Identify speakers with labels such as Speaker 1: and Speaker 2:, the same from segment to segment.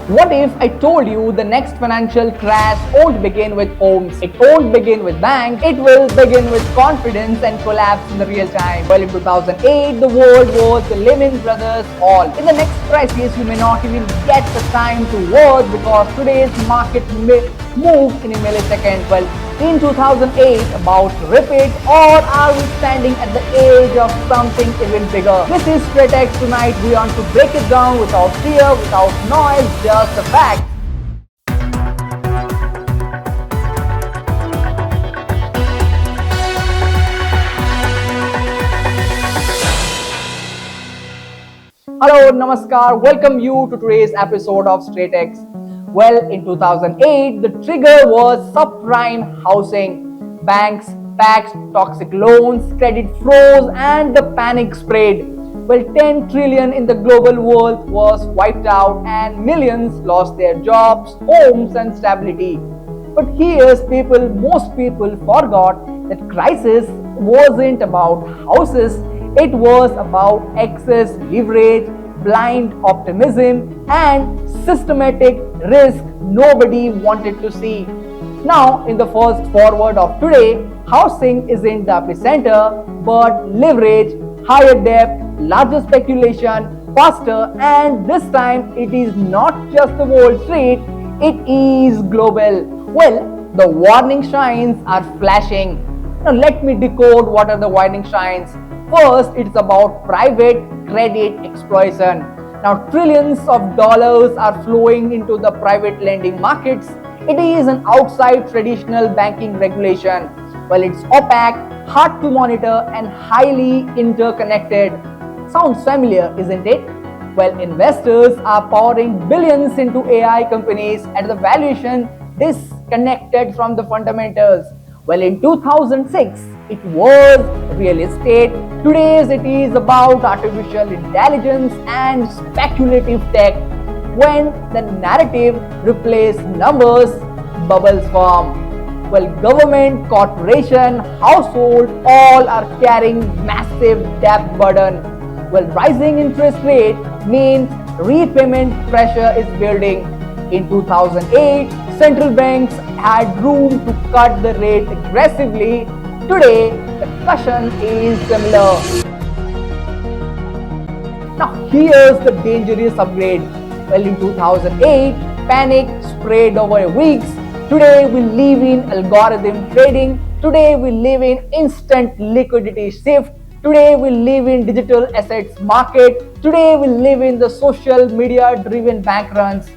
Speaker 1: What if I told you the next financial crash won't begin with homes, it won't begin with banks, it will begin with confidence and collapse in the real time? Well, in 2008, the world was the Lehman Brothers fall. In the next crisis, you may not even get the time to work because today's market may move in a millisecond. Well, in 2008, about to repeat, or are we standing at the edge of something even bigger? This is StraightX. Tonight we want to break it down without fear, without noise, just the facts. Hello, Namaskar. Welcome you to today's episode of StraightX. Well, in 2008, the trigger was subprime housing. Banks packed toxic loans, credit froze, and the panic spread. Well, 10 trillion in the global world was wiped out, and millions lost their jobs, homes, and stability. But most people forgot that crisis wasn't about houses, it was about excess leverage, blind optimism, and systematic risk nobody wanted to see. Now, in the first forward of today, housing isn't the epicenter, but leverage, higher debt, larger speculation, faster, and this time it is not just the Wall Street, it is global. Well, the warning signs are flashing. Now, let me decode what are the warning signs. First, it's about private credit exploitation. Now, trillions of dollars are flowing into the private lending markets. It is an outside traditional banking regulation. Well, it's opaque, hard to monitor, and highly interconnected. Sounds familiar, isn't it? Well, investors are pouring billions into AI companies at the valuation disconnected from the fundamentals. Well, in 2006, it was real estate. Today, it is about artificial intelligence and speculative tech. When the narrative replaces numbers, bubbles form. Well, government, corporation, household, all are carrying massive debt burden. Well, rising interest rate means repayment pressure is building. In 2008, central banks had room to cut the rate aggressively. Today, the cushion is similar. Now, here's the dangerous upgrade. Well, in 2008, panic spread over weeks. Today, we live in algorithm trading. Today, we live in instant liquidity shift. Today, we live in digital assets market. Today, we live in the social media driven bank runs.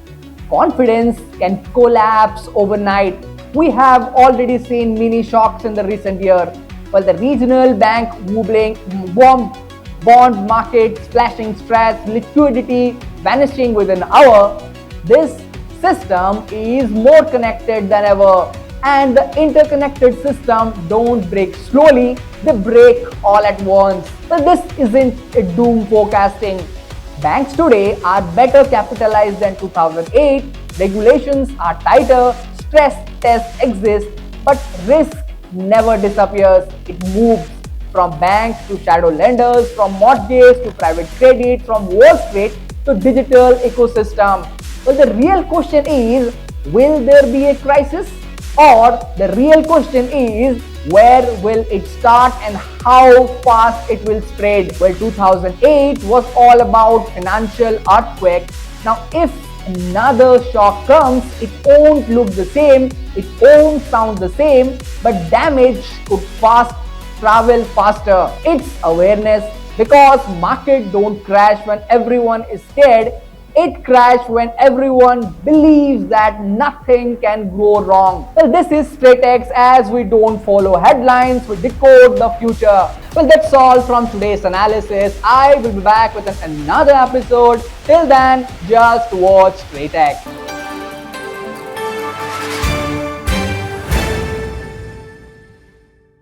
Speaker 1: Confidence can collapse overnight. We have already seen mini shocks in the recent year. Well, the regional bank wobbling, bond market splashing stress, liquidity vanishing within an hour. This system is more connected than ever. And the interconnected system don't break slowly, they break all at once. But this isn't a doom forecasting. Banks today are better capitalized than 2008. Regulations are tighter, stress tests exist, but risk never disappears. It moves from banks to shadow lenders, from mortgages to private credit, from Wall Street to digital ecosystem. Well, the real question is, will there be a crisis? Or the real question is, where will it start and how fast it will spread? Well, 2008 was all about financial earthquake. Now, if another shock comes, it won't look the same, it won't sound the same, but damage could travel faster. It's awareness, because market don't crash when everyone is scared. It crashes when everyone believes that nothing can go wrong. Well, this is StraightX. As we don't follow headlines, we decode the future. Well, that's all from today's analysis. I will be back with another episode. Till then, just watch StraightX.